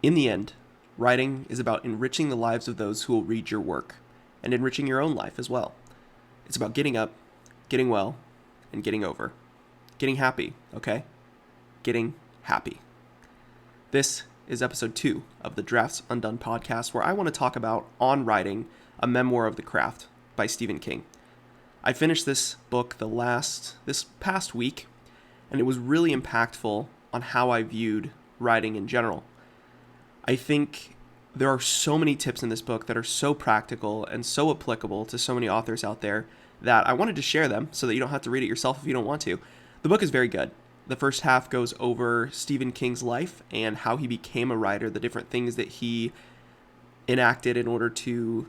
In the end, writing is about enriching the lives of those who will read your work and enriching your own life as well. It's about getting up, getting well, and getting over. Getting happy, okay? Getting happy. This is episode 2 of the Drafts Undone podcast, where I want to talk about On Writing, a Memoir of the Craft by Stephen King. I finished this book this past week, and it was really impactful on how I viewed writing in general. I think there are so many tips in this book that are so practical and so applicable to so many authors out there that I wanted to share them so that you don't have to read it yourself if you don't want to. The book is very good. The first half goes over Stephen King's life and how he became a writer, the different things that he enacted in order to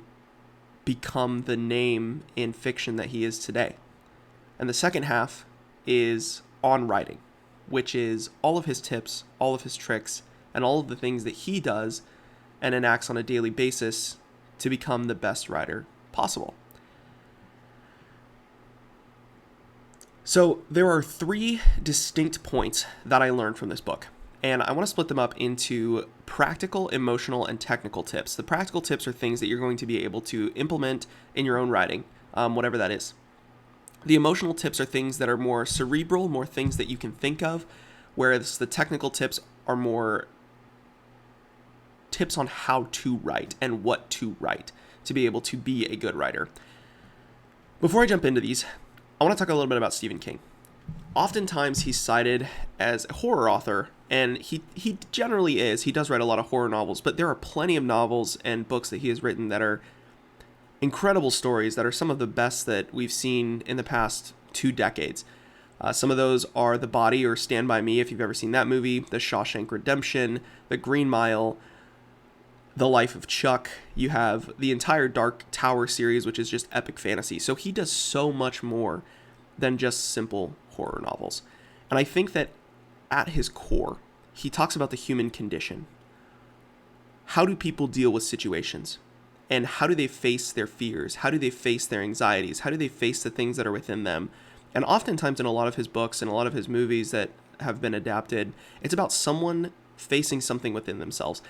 become the name in fiction that he is today. And the second half is on writing, which is all of his tips, all of his tricks, and all of the things that he does and enacts on a daily basis to become the best writer possible. So there are 3 distinct points that I learned from this book, and I want to split them up into practical, emotional, and technical tips. The practical tips are things that you're going to be able to implement in your own writing, whatever that is. The emotional tips are things that are more cerebral, more things that you can think of, whereas the technical tips are more tips on how to write and what to write to be able to be a good writer. Before I jump into these, I want to talk a little bit about Stephen King. Oftentimes he's cited as a horror author, and he generally is. He does write a lot of horror novels, but there are plenty of novels and books that he has written that are incredible stories that are some of the best that we've seen in the past 2 decades. Some of those are The Body or Stand By Me, if you've ever seen that movie, The Shawshank Redemption, The Green Mile, The Life of Chuck. You have the entire Dark Tower series, which is just epic fantasy. So he does so much more than just simple horror novels. And I think that at his core, he talks about the human condition. How do people deal with situations? And how do they face their fears? How do they face their anxieties? How do they face the things that are within them? And oftentimes in a lot of his books and a lot of his movies that have been adapted, it's about someone facing something within themselves.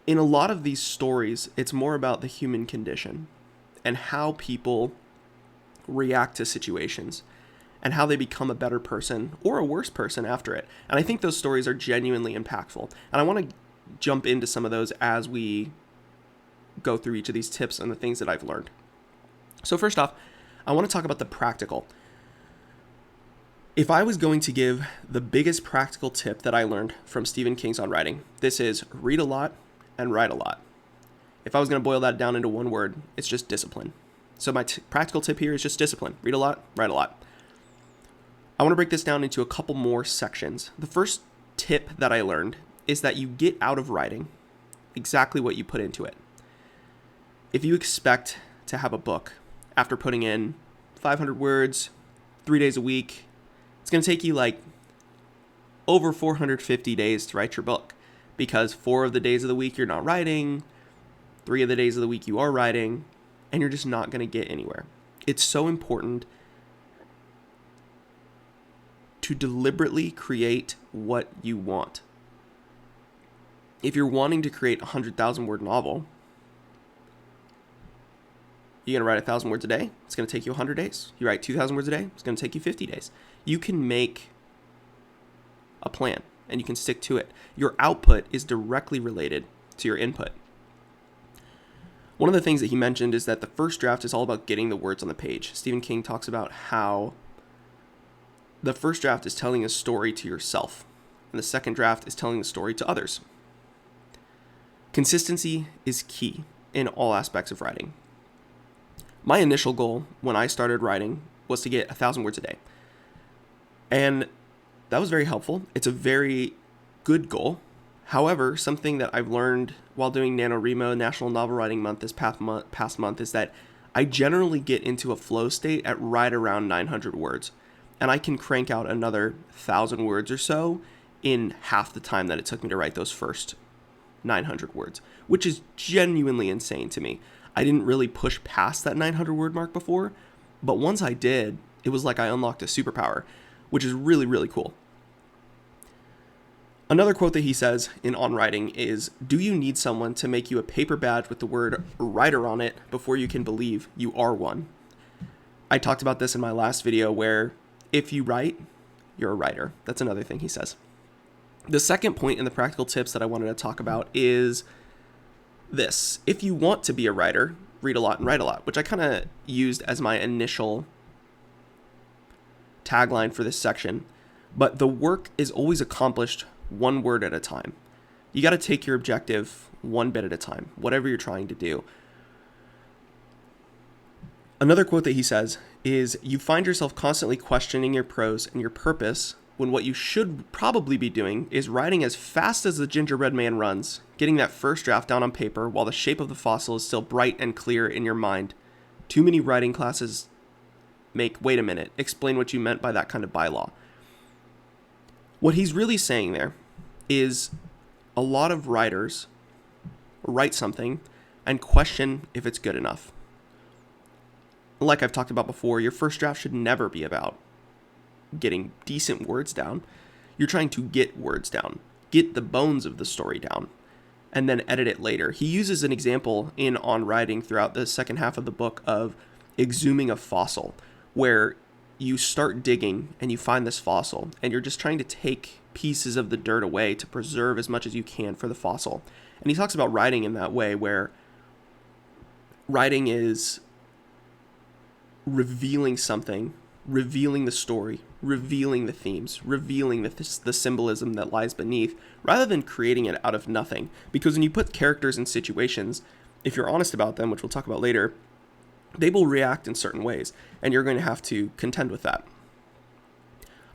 In a lot of these stories, it's more about the human condition and how people react to situations and how they become a better person or a worse person after it. And I think those stories are genuinely impactful. And I want to jump into some of those as we go through each of these tips and the things that I've learned. So first off, I want to talk about the practical. If I was going to give the biggest practical tip that I learned from Stephen King's On Writing, this is read a lot and write a lot. If I was going to boil that down into one word, it's just discipline. So my practical tip here is just discipline. Read a lot, write a lot. I want to break this down into a couple more sections. The first tip that I learned is that you get out of writing exactly what you put into it. If you expect to have a book after putting in 500 words, 3 days a week, it's going to take you like over 450 days to write your book, because 4 of the days of the week you're not writing, 3 of the days of the week you are writing, and you're just not going to get anywhere. It's so important to deliberately create what you want. If you're wanting to create a 100,000 word novel, you're going to write 1,000 words a day, it's going to take you 100 days. You write 2,000 words a day, it's going to take you 50 days. You can make a plan and you can stick to it. Your output is directly related to your input. One of the things that he mentioned is that the first draft is all about getting the words on the page. Stephen King talks about how the first draft is telling a story to yourself, and the second draft is telling the story to others. Consistency is key in all aspects of writing. My initial goal when I started writing was to get 1,000 words a day. And that was very helpful. It's a very good goal. However, something that I've learned while doing NaNoWriMo National Novel Writing Month this past month is that I generally get into a flow state at right around 900 words. And I can crank out another 1,000 words or so in half the time that it took me to write those first 900 words, which is genuinely insane to me. I didn't really push past that 900 word mark before, but once I did, it was like I unlocked a superpower, which is really, really cool. Another quote that he says in On Writing is, "Do you need someone to make you a paper badge with the word writer on it before you can believe you are one?" I talked about this in my last video where if you write, you're a writer. That's another thing he says. The second point in the practical tips that I wanted to talk about is this. If you want to be a writer, read a lot and write a lot, which I kind of used as my initial tagline for this section. But the work is always accomplished one word at a time. You got to take your objective one bit at a time, whatever you're trying to do. Another quote that he says is, "You find yourself constantly questioning your prose and your purpose when what you should probably be doing is writing as fast as the gingerbread man runs, getting that first draft down on paper while the shape of the fossil is still bright and clear in your mind. Too many writing classes make, wait a minute, explain what you meant by that kind of bylaw." What he's really saying there is a lot of writers write something and question if it's good enough. Like I've talked about before, your first draft should never be about getting decent words down. You're trying to get words down, get the bones of the story down, and then edit it later. He uses an example in On Writing throughout the second half of the book of exhuming a fossil, where you start digging and you find this fossil and you're just trying to take pieces of the dirt away to preserve as much as you can for the fossil. And he talks about writing in that way, where writing is revealing something, revealing the story, revealing the themes, revealing the symbolism that lies beneath, rather than creating it out of nothing. Because when you put characters in situations, if you're honest about them, which we'll talk about later, they will react in certain ways, and you're going to have to contend with that.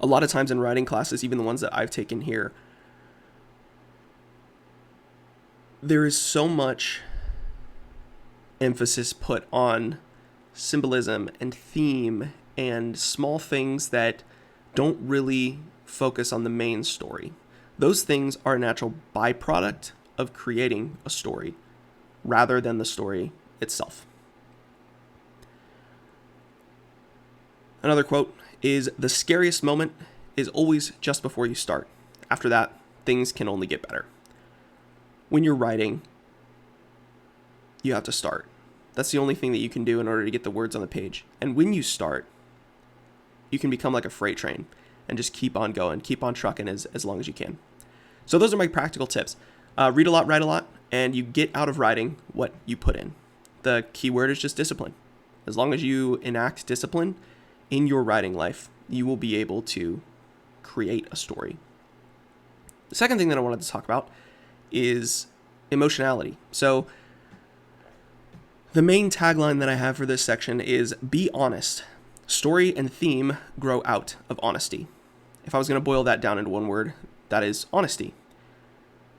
A lot of times in writing classes, even the ones that I've taken here, there is so much emphasis put on symbolism and theme and small things that don't really focus on the main story. Those things are a natural byproduct of creating a story rather than the story itself. Another quote is, "The scariest moment is always just before you start. After that, things can only get better." When you're writing, you have to start. That's the only thing that you can do in order to get the words on the page. And when you start, you can become like a freight train and just keep on going, keep on trucking as long as you can. So those are my practical tips. Read a lot, write a lot, and you get out of writing what you put in. The key word is just discipline. As long as you enact discipline in your writing life, you will be able to create a story. The second thing that I wanted to talk about is emotionality. So the main tagline that I have for this section is, "Be honest. Story and theme grow out of honesty." If I was going to boil that down into one word, that is honesty.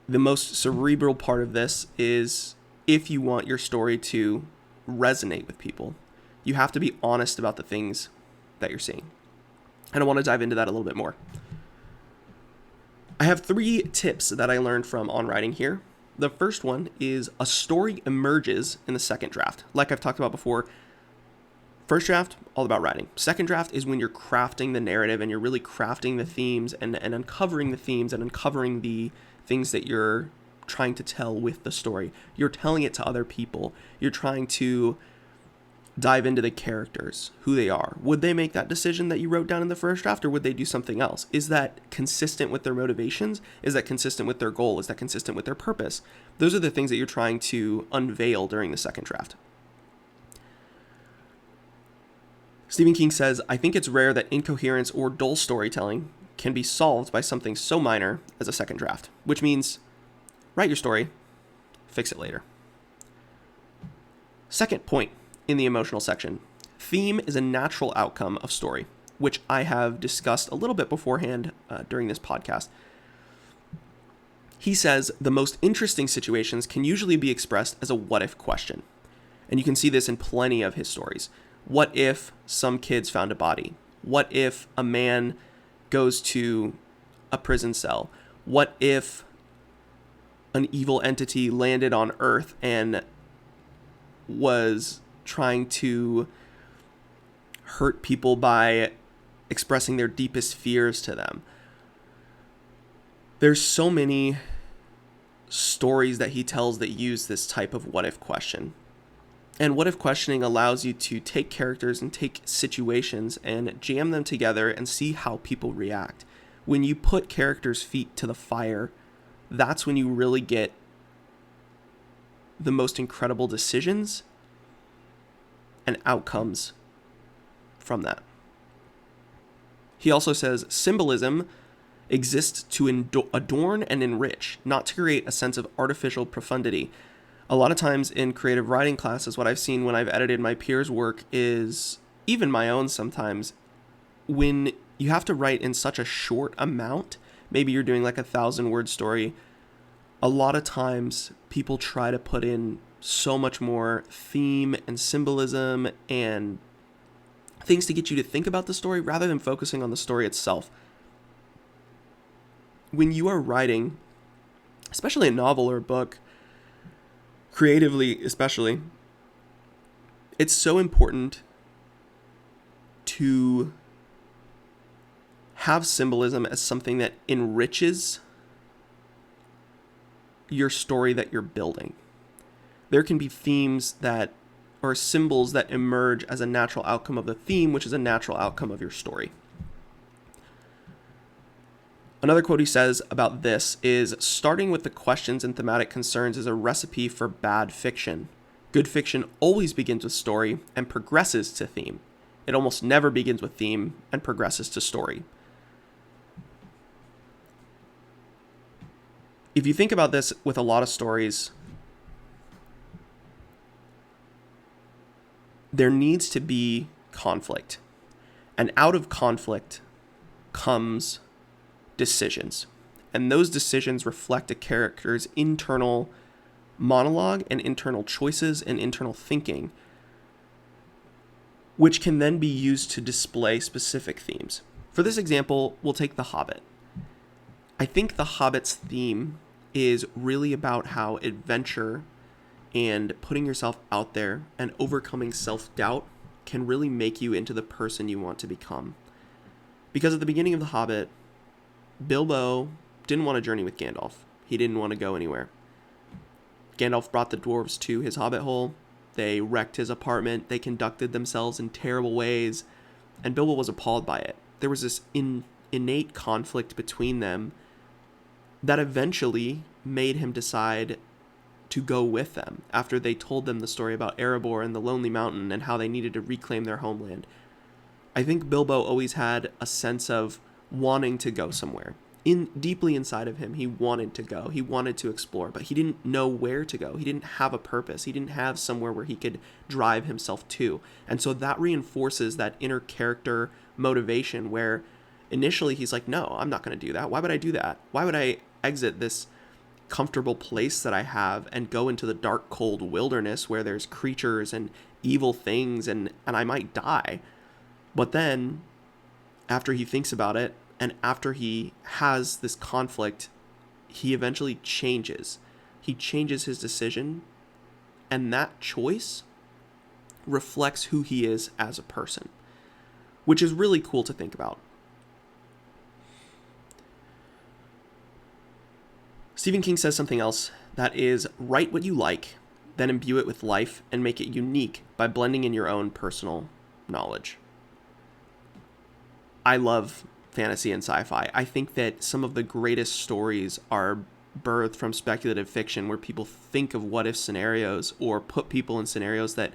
The most cerebral part of this is, if you want your story to resonate with people, you have to be honest about the things that you're seeing. And I want to dive into that a little bit more. I have 3 tips that I learned from On Writing here. The first one is, a story emerges in the second draft. Like I've talked about before, first draft, all about writing. Second draft is when you're crafting the narrative and you're really crafting the themes and uncovering the themes and uncovering the things that you're trying to tell with the story. You're telling it to other people. You're trying to dive into the characters, who they are. Would they make that decision that you wrote down in the first draft, or would they do something else? Is that consistent with their motivations? Is that consistent with their goal? Is that consistent with their purpose? Those are the things that you're trying to unveil during the second draft. Stephen King says, "I think it's rare that incoherence or dull storytelling can be solved by something so minor as a second draft," which means write your story, fix it later. Second point in the emotional section, theme is a natural outcome of story, which I have discussed a little bit beforehand during this podcast. He says the most interesting situations can usually be expressed as a what-if question. And you can see this in plenty of his stories. What if some kids found a body? What if a man goes to a prison cell? What if an evil entity landed on Earth and was trying to hurt people by expressing their deepest fears to them? There's so many stories that he tells that use this type of what if question. And what if questioning allows you to take characters and take situations and jam them together and see how people react. When you put characters' feet to the fire, that's when you really get the most incredible decisions and outcomes from that. He also says symbolism exists to adorn and enrich, not to create a sense of artificial profundity. A lot of times in creative writing classes, what I've seen when I've edited my peers' work is, even my own sometimes, when you have to write in such a short amount, maybe you're doing like 1,000-word story, a lot of times people try to put in so much more theme and symbolism and things to get you to think about the story rather than focusing on the story itself. When you are writing, especially a novel or a book, creatively especially, it's so important to have symbolism as something that enriches your story that you're building. There can be themes that, or symbols that emerge as a natural outcome of the theme, which is a natural outcome of your story. Another quote he says about this is, starting with the questions and thematic concerns is a recipe for bad fiction. Good fiction always begins with story and progresses to theme. It almost never begins with theme and progresses to story. If you think about this with a lot of stories, there needs to be conflict. And out of conflict comes decisions. And those decisions reflect a character's internal monologue and internal choices and internal thinking, which can then be used to display specific themes. For this example, we'll take The Hobbit. I think The Hobbit's theme is really about how adventure and putting yourself out there and overcoming self-doubt can really make you into the person you want to become. Because at the beginning of The Hobbit, Bilbo didn't want to journey with Gandalf. He didn't want to go anywhere. Gandalf brought the dwarves to his hobbit hole. They wrecked his apartment. They conducted themselves in terrible ways. And Bilbo was appalled by it. There was this innate conflict between them that eventually made him decide to go with them after they told them the story about Erebor and the Lonely Mountain and how they needed to reclaim their homeland. I think Bilbo always had a sense of wanting to go somewhere. Deeply inside of him, he wanted to go. He wanted to explore, but he didn't know where to go. He didn't have a purpose. He didn't have somewhere where he could drive himself to. And so that reinforces that inner character motivation where initially he's like, no, I'm not going to do that. Why would I do that? Why would I exit this comfortable place that I have and go into the dark, cold wilderness where there's creatures and evil things and I might die? But then after he thinks about it, and after he has this conflict, he eventually changes. He changes his decision, and that choice reflects who he is as a person, which is really cool to think about. Stephen King says something else that is, write what you like, then imbue it with life and make it unique by blending in your own personal knowledge. I love fantasy and sci-fi. I think that some of the greatest stories are birthed from speculative fiction where people think of what-if scenarios or put people in scenarios that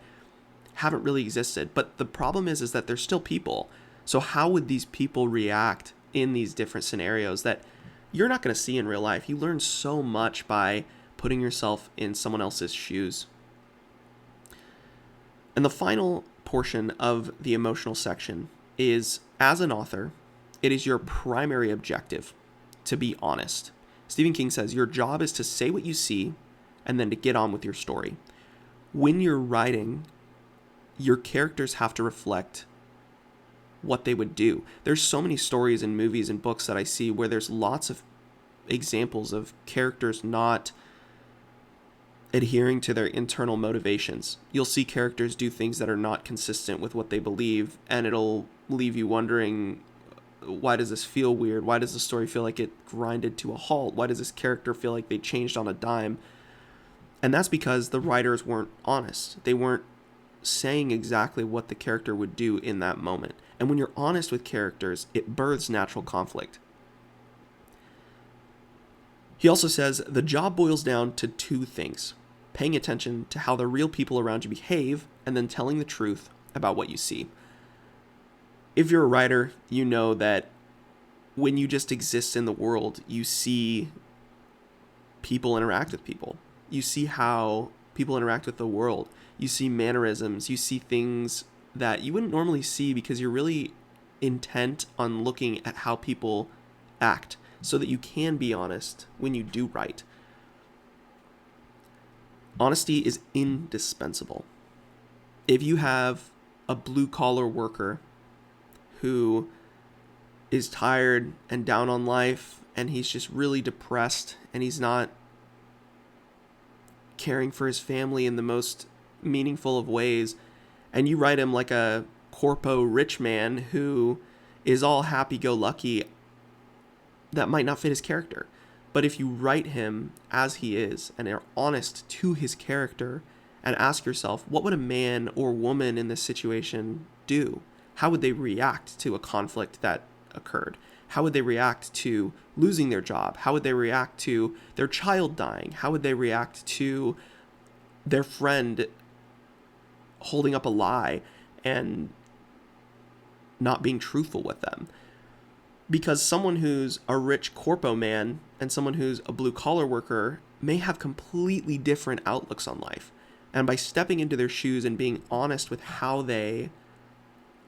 haven't really existed. But the problem is that they're still people. So how would these people react in these different scenarios that you're not going to see in real life? You learn so much by putting yourself in someone else's shoes. And the final portion of the emotional section is, as an author, it is your primary objective to be honest. Stephen King says your job is to say what you see and then to get on with your story. When you're writing, your characters have to reflect what they would do. There's so many stories in movies and books that I see where there's lots of examples of characters not adhering to their internal motivations. You'll see characters do things that are not consistent with what they believe, and it'll leave you wondering, why does this feel weird? Why does the story feel like it grinded to a halt? Why does this character feel like they changed on a dime? And that's because the writers weren't honest. They weren't saying exactly what the character would do in that moment. And when you're honest with characters, it births natural conflict. He also says the job boils down to two things: paying attention to how the real people around you behave, and then telling the truth about what you see. If you're a writer, you know that when you just exist in the world, you see people interact with people. You see how people interact with the world. You see mannerisms. You see things that you wouldn't normally see because you're really intent on looking at how people act so that you can be honest when you do write. Honesty is indispensable. If you have a blue-collar worker who is tired and down on life and he's just really depressed and he's not caring for his family in the most meaningful of ways, and you write him like a corpo rich man who is all happy-go-lucky, that might not fit his character. But if you write him as he is and are honest to his character and ask yourself, what would a man or woman in this situation do? How would they react to a conflict that occurred? How would they react to losing their job? How would they react to their child dying? How would they react to their friend holding up a lie and not being truthful with them? Because someone who's a rich corpo man and someone who's a blue-collar worker may have completely different outlooks on life. And by stepping into their shoes and being honest with how they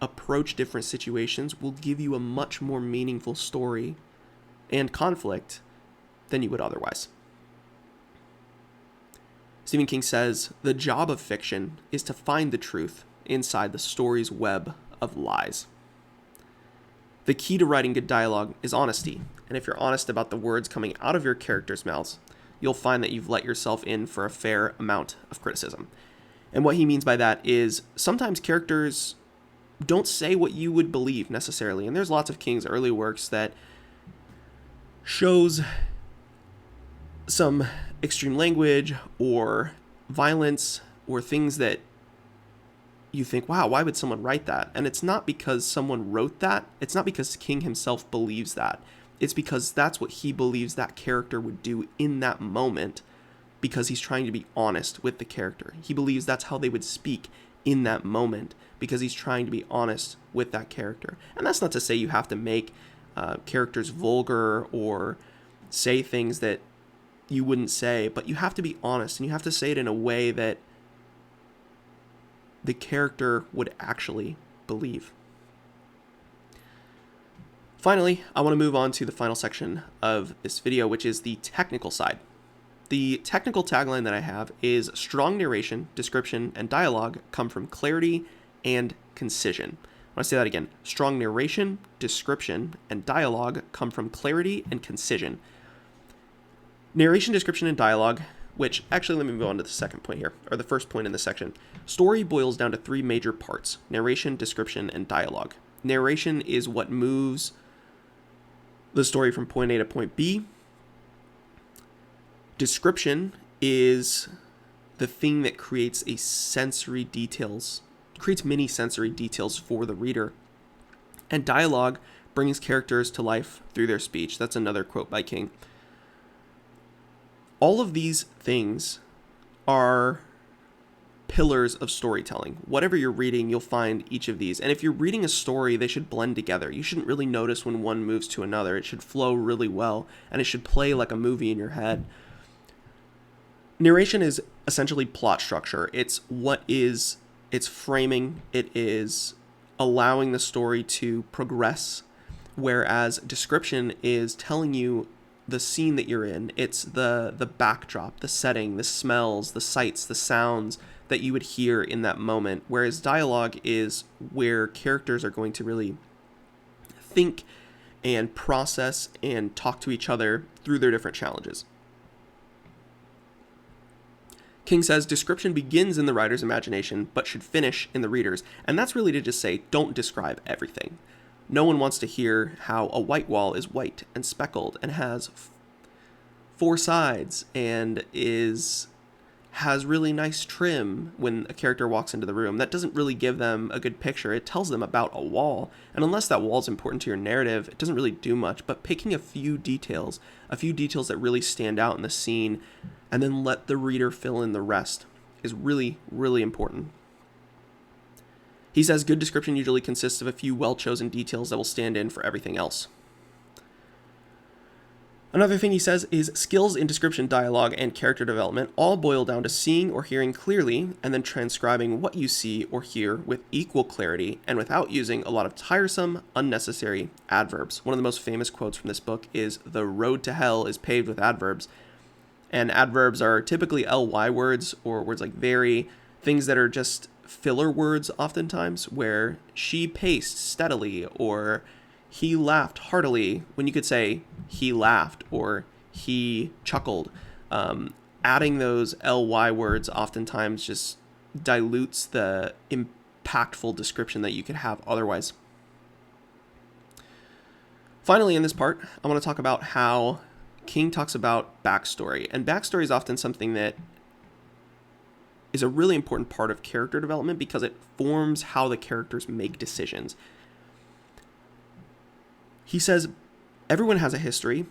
approach different situations will give you a much more meaningful story and conflict than you would otherwise. Stephen King says, the job of fiction is to find the truth inside the story's web of lies. The key to writing good dialogue is honesty, and if you're honest about the words coming out of your characters' mouths, you'll find that you've let yourself in for a fair amount of criticism. And what he means by that is sometimes characters don't say what you would believe necessarily. And there's lots of King's early works that shows some extreme language or violence or things that you think, wow, why would someone write that? And it's not because someone wrote that. It's not because King himself believes that. It's because that's what he believes that character would do in that moment, because he's trying to be honest with the character. He believes that's how they would speak in that moment, because he's trying to be honest with that character. And that's not to say you have to make characters vulgar or say things that you wouldn't say, but you have to be honest, and you have to say it in a way that the character would actually believe. Finally, I want to move on to the final section of this video, which is the technical side. The technical tagline that I have is strong narration, description, and dialogue come from clarity and concision. I want to say that again. Strong narration, description, and dialogue come from clarity and concision. Narration, description, and dialogue, which actually let me move on to the second point here, or the first point in this section. Story boils down to three major parts: narration, description, and dialogue. Narration is what moves the story from point A to point B. Description is the thing that creates many sensory details for the reader. And dialogue brings characters to life through their speech. That's another quote by King. All of these things are pillars of storytelling. Whatever you're reading, you'll find each of these. And if you're reading a story, they should blend together. You shouldn't really notice when one moves to another. It should flow really well, and it should play like a movie in your head. Narration is essentially plot structure. It's framing. It is allowing the story to progress, whereas description is telling you the scene that you're in. It's the backdrop, the setting, the smells, the sights, the sounds that you would hear in that moment, whereas dialogue is where characters are going to really think and process and talk to each other through their different challenges. King says description begins in the writer's imagination, but should finish in the reader's. And that's really to just say, don't describe everything. No one wants to hear how a white wall is white and speckled and has four sides and has really nice trim when a character walks into the room. That doesn't really give them a good picture. It tells them about a wall, and unless that wall is important to your narrative, it doesn't really do much. But picking a few details that really stand out in the scene, and then let the reader fill in the rest is really, really important. He says good description usually consists of a few well-chosen details that will stand in for everything else. Another thing he says is skills in description, dialogue, and character development all boil down to seeing or hearing clearly and then transcribing what you see or hear with equal clarity and without using a lot of tiresome, unnecessary adverbs. One of the most famous quotes from this book is, "The road to hell is paved with adverbs." And adverbs are typically ly words or words like very, things that are just filler words oftentimes, where she paced steadily or he laughed heartily, when you could say he laughed or he chuckled. Adding those ly words oftentimes just dilutes the impactful description that you could have otherwise. Finally, in this part, I want to talk about how King talks about backstory. And backstory is often something that is a really important part of character development because it forms how the characters make decisions. He says, everyone has a history,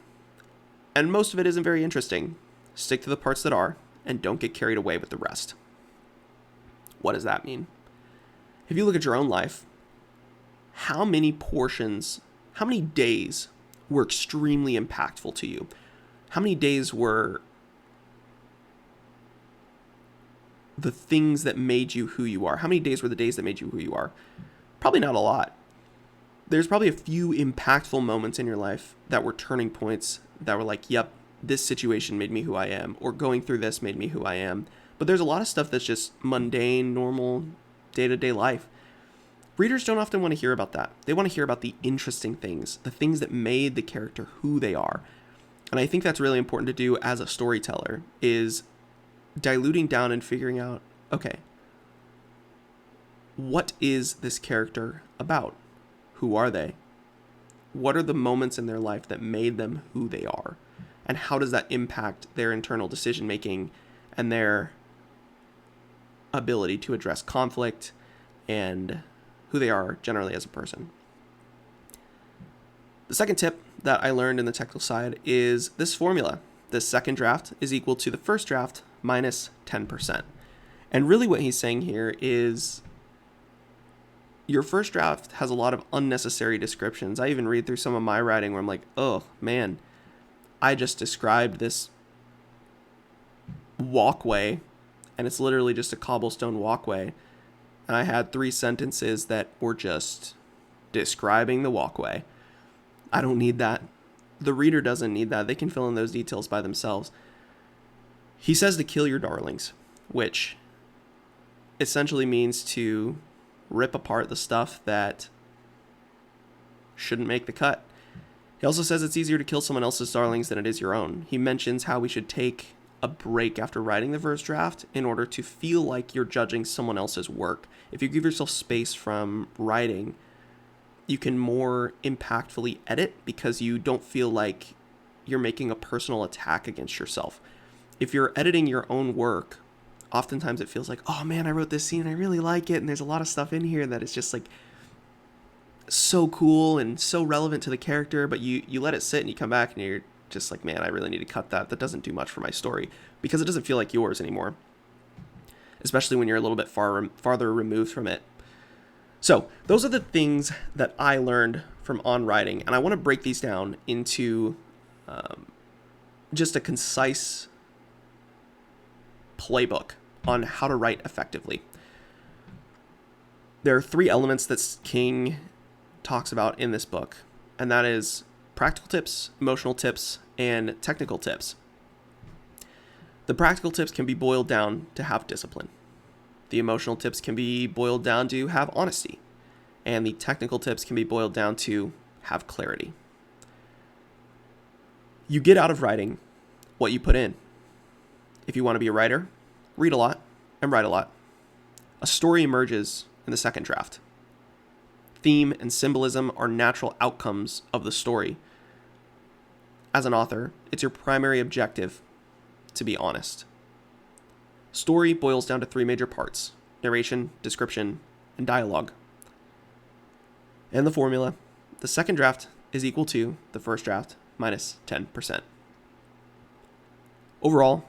and most of it isn't very interesting. Stick to the parts that are, and don't get carried away with the rest. What does that mean? If you look at your own life, how many days were extremely impactful to you? How many days were the things that made you who you are? How many days were the days that made you who you are? Probably not a lot. There's probably a few impactful moments in your life that were turning points that were like, yep, this situation made me who I am, or going through this made me who I am. But there's a lot of stuff that's just mundane, normal, day-to-day life. Readers don't often want to hear about that. They want to hear about the interesting things, the things that made the character who they are. And I think that's really important to do as a storyteller, is diluting down and figuring out, okay, what is this character about? Who are they? What are the moments in their life that made them who they are? And how does that impact their internal decision making and their ability to address conflict and who they are generally as a person? The second tip that I learned in the technical side is this formula. The second draft is equal to the first draft minus 10%. And really what he's saying here is your first draft has a lot of unnecessary descriptions. I even read through some of my writing where I'm like, oh man, I just described this walkway and it's literally just a cobblestone walkway. And I had 3 sentences that were just describing the walkway. I don't need that. The reader doesn't need that. They can fill in those details by themselves. He says to kill your darlings, which essentially means to rip apart the stuff that shouldn't make the cut. He also says it's easier to kill someone else's darlings than it is your own. He mentions how we should take a break after writing the first draft in order to feel like you're judging someone else's work. If you give yourself space from writing, you can more impactfully edit because you don't feel like you're making a personal attack against yourself. If you're editing your own work, oftentimes it feels like, oh man, I wrote this scene and I really like it, and there's a lot of stuff in here that is just like so cool and so relevant to the character, but you let it sit and you come back and you're just like, man, I really need to cut that. That doesn't do much for my story because it doesn't feel like yours anymore, especially when you're a little bit farther removed from it. So those are the things that I learned from on writing, and I want to break these down into just a concise playbook on how to write effectively. There are 3 elements that King talks about in this book, and that is practical tips, emotional tips, and technical tips. The practical tips can be boiled down to have discipline. The emotional tips can be boiled down to have honesty. And the technical tips can be boiled down to have clarity. You get out of writing what you put in. If you want to be a writer, read a lot and write a lot. A story emerges in the second draft. Theme and symbolism are natural outcomes of the story. As an author, it's your primary objective to be honest. Story boils down to 3 major parts: narration, description, and dialogue. And the formula: the second draft is equal to the first draft minus 10%. Overall,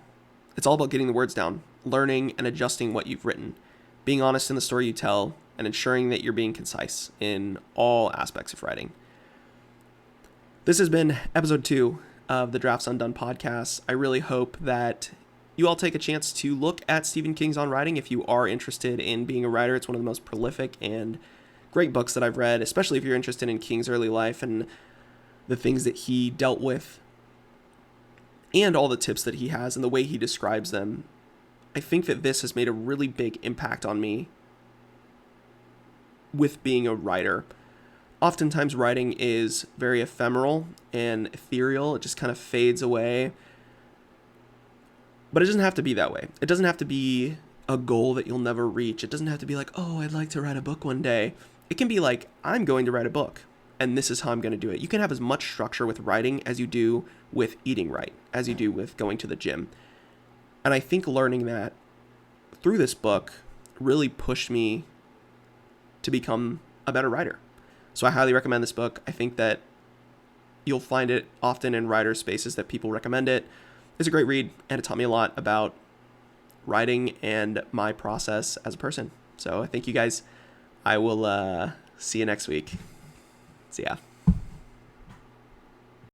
it's all about getting the words down, learning and adjusting what you've written, being honest in the story you tell, and ensuring that you're being concise in all aspects of writing. This has been episode 2 of the Drafts Undone podcast. I really hope that you all take a chance to look at Stephen King's On Writing if you are interested in being a writer. It's one of the most prolific and great books that I've read, especially if you're interested in King's early life and the things that he dealt with and all the tips that he has and the way he describes them. I think that this has made a really big impact on me with being a writer. Oftentimes writing is very ephemeral and ethereal. It just kind of fades away. But it doesn't have to be that way. It doesn't have to be a goal that you'll never reach. It doesn't have to be like, oh, I'd like to write a book one day. It can be like, I'm going to write a book, and this is how I'm going to do it. You can have as much structure with writing as you do with eating right, as you do with going to the gym. And I think learning that through this book really pushed me to become a better writer. So I highly recommend this book. I think that you'll find it often in writer spaces that people recommend it. It's a great read, and it taught me a lot about writing and my process as a person. So thank you guys. I will see you next week. See ya.